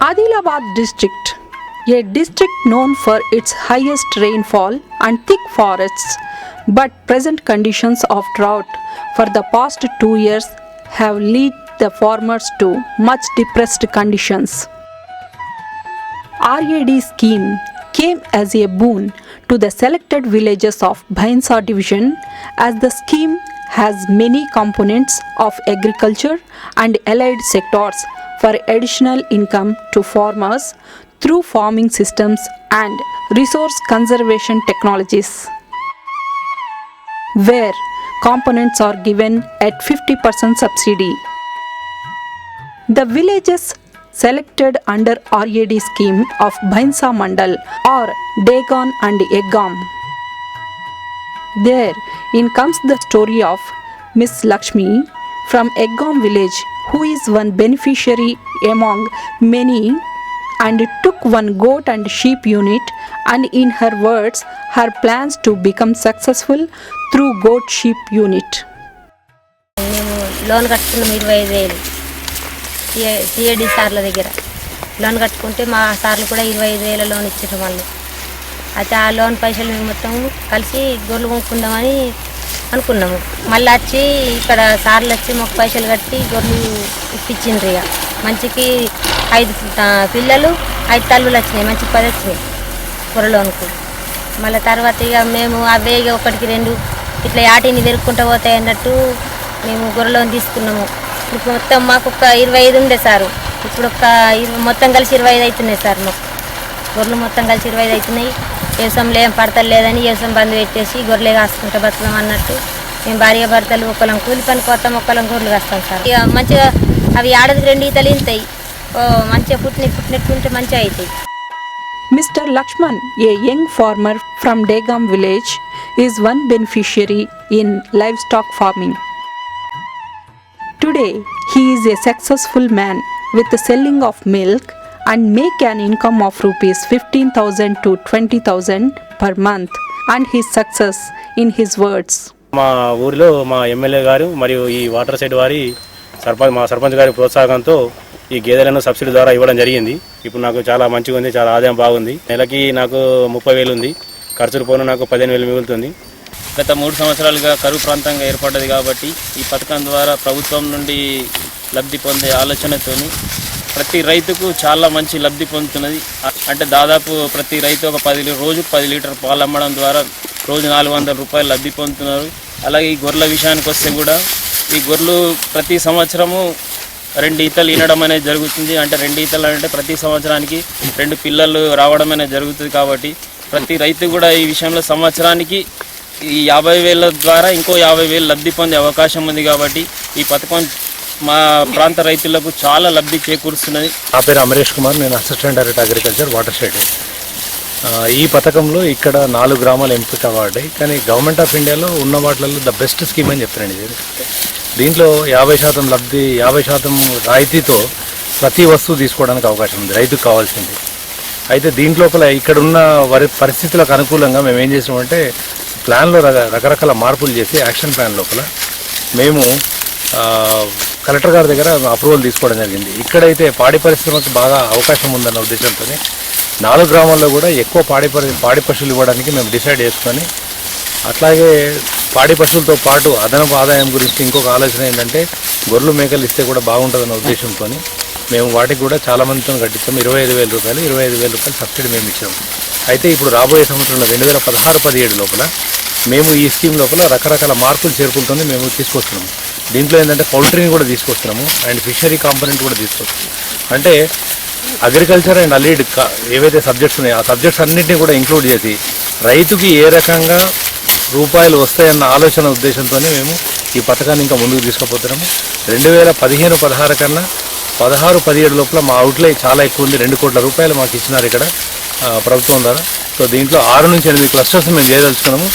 Adilabad district, a district known for its highest rainfall and thick forests, but present conditions of drought for the past 2 years have led the farmers to much depressed conditions. RAD scheme came as a boon to the selected villages of Bhainsa division, as the scheme has many components of agriculture and allied sectors for additional income to farmers through farming systems and resource conservation technologies, where components are given at 50% subsidy. The villages selected under RAD scheme of Bhainsa Mandal are Degan and Eggam. Therein comes the story of Miss Lakshmi from Eggam village, who is one beneficiary among many and took one goat and sheep unit, and in her words, her plans to become successful through goat sheep unit. Loan కట్టుకున్నాం 25,000 CID సార్ల దగ్గర loan కట్టుకుంటే మా సార్లు కూడా 25,000 loan ఇచ్చారు వాళ్ళు. అయితే ఆ లోన్ పైసలు మేము మొత్తం కలిసి గొర్రెలు కొనుక్కుందామని అనుకున్నాము. మళ్ళీ వచ్చి ఇక్కడ సార్లు వచ్చి మాకు పైసలు కట్టి గొర్రెలు ఇప్పించిండ్రు. ఇక మంచికి 5 పిల్లలు 5 తల్లులు వచ్చినాయి, మంచి 10 వచ్చినాయి గొర్రెలోనుకు. మళ్ళీ తర్వాత ఇక మేము అవే ఇక 1కి 2 ఇట్లా యాటిని పెరుక్కుంటూ పోతాయి అన్నట్టు మేము గొర్రెలోని తీసుకున్నాము. ఇప్పుడు మొత్తం మాకు ఒక 25 ఉండే సారు, ఇప్పుడు ఒక మొత్తం కలిసి 25 అవుతున్నాయి సార్. మాకు గొర్రెలు మొత్తం కలిసి 25 అవుతున్నాయి. వ్యవసాయంలో ఏం పడతలేదని వ్యవసాయం బంద్ పెట్టేసి గొర్రెలే కాసుకుంటూ బతుకుతాం అన్నట్టు మేము భార్య భర్తలు ఒకళ్ళం కూలి పని పోతాం, ఒకళ్ళం గొర్రెలు కాస్తాం సార్. ఇక మంచిగా అవి ఏడాదికి 2 ఈతలు ఇంతాయి, మంచిగా పుట్టినట్టుంటే మంచిగా అవుతాయి. Mr. Lakshman, a young farmer from Degam village, is one beneficiary in livestock farming. Today, he is a successful man with the selling of milk and make an income of rupees 15,000 to 20,000 per month, and his success in his words. మా ఊరిలో మా MLA గారు మరియు ఈ water side వారి మా సర్పంచ్ గారి ప్రోత్సాహంతో ఈ గేదెలను సబ్సిడీ ద్వారా ఇవ్వడం జరిగింది. ఇప్పుడు నాకు చాలా మంచిగా ఉంది, చాలా ఆదాయం బాగుంది. నెలకి నాకు 30,000 ఉంది, ఖర్చులు పోను నాకు 15,000 మిగులుతుంది. గత 3 సంవత్సరాలుగా కరువు ప్రాంతంగా ఏర్పడ్డది కాబట్టి ఈ పథకం ద్వారా ప్రభుత్వం నుండి లబ్ధి పొందే ఆలోచనతోని ప్రతి రైతుకు చాలా మంచి లబ్ధి పొందుతున్నది. అంటే దాదాపు ప్రతి రైతు ఒక రోజుకు 10 లీటర్ పాలు అమ్మడం ద్వారా రోజు 400 రూపాయలు లబ్ధి పొందుతున్నారు. అలాగే ఈ గొర్రెల విషయానికి వస్తే కూడా ఈ గొర్రెలు ప్రతి సంవత్సరము 2 ఈతలు ఈనడం అనేది జరుగుతుంది. అంటే 2 ఈతలు అంటే ప్రతి సంవత్సరానికి 2 పిల్లలు రావడం అనేది జరుగుతుంది. కాబట్టి ప్రతి రైతు కూడా ఈ విషయంలో సంవత్సరానికి ఈ 50,000 ద్వారా ఇంకో 50,000 లబ్ధి పొందే అవకాశం ఉంది. కాబట్టి ఈ పథకం మా ప్రాంత రైతులకు చాలా లబ్ధి చేకూరుస్తున్నది. నా పేరు అమరేష్ కుమార్, నేను assistant director agriculture water shed. ఈ పథకంలో ఇక్కడ 4 గ్రామాలు ఎంపిక అవ్వడాయి, కానీ గవర్నమెంట్ ఆఫ్ ఇండియాలో ఉన్న వాటిలలో ద బెస్ట్ స్కీమ్ అని చెప్తారండి ఇది. దీంట్లో 50% లబ్ధి, 50% రాయితీతో ప్రతి వస్తువు తీసుకోవడానికి అవకాశం ఉంది రైతుకు కావాల్సింది. అయితే దీంట్లోపల ఇక్కడ ఉన్న పరిస్థితులకు అనుకూలంగా మేము ఏం చేసినామంటే ప్లాన్లో రకరకాల మార్పులు చేసి యాక్షన్ ప్లాన్ లోపల మేము కలెక్టర్ గారి దగ్గర అప్రూవల్ తీసుకోవడం జరిగింది. ఇక్కడైతే పాడి పరిశ్రమకు బాగా అవకాశం ఉందన్న ఉద్దేశంతో 4 గ్రామాల్లో కూడా ఎక్కువ పాడి పశువులు ఇవ్వడానికి మేము డిసైడ్ చేసుకొని, అట్లాగే పాడి పశువులతో పాటు అదనపు ఆదాయం గురించి ఇంకొక ఆలోచన ఏంటంటే గొర్రెలు మేకలు ఇస్తే కూడా బాగుంటుందన్న ఉద్దేశంతో మేము వాటికి కూడా చాలా మందితో కట్టించాము. 25,000 రూపాయలు సబ్సిడీ మేము ఇచ్చాము. అయితే ఇప్పుడు రాబోయే సంవత్సరంలో 2016-17 లోపల మేము ఈ స్కీమ్ లోపల రకరకాల మార్పులు చేర్పులతో మేము తీసుకొస్తున్నాము. దీంట్లో ఏంటంటే పౌల్ట్రీని కూడా తీసుకొస్తున్నాము అండ్ ఫిషరీ కాంపోనెంట్ కూడా తీసుకొస్తున్నాము. అంటే అగ్రికల్చర్ అండ్ అలీడ్ ఏవైతే సబ్జెక్ట్స్ ఉన్నాయో ఆ సబ్జెక్ట్స్ అన్నింటినీ కూడా ఇంక్లూడ్ చేసి రైతుకి ఏ రకంగా రూపాయలు వస్తాయన్న ఆలోచన ఉద్దేశంతోనే మేము ఈ పథకాన్ని ఇంకా ముందుకు తీసుకుపోతున్నాము. 2015-16 కన్నా 16-17 లోపల మా అవుట్లే చాలా ఎక్కువ ఉంది. 2 కోట్ల రూపాయలు మాకు ఇచ్చినారు ఇక్కడ ప్రభుత్వం ద్వారా. సో దీంట్లో 6 నుంచి 8 క్లస్టర్స్ మేము చేయదలుచుకున్నాము.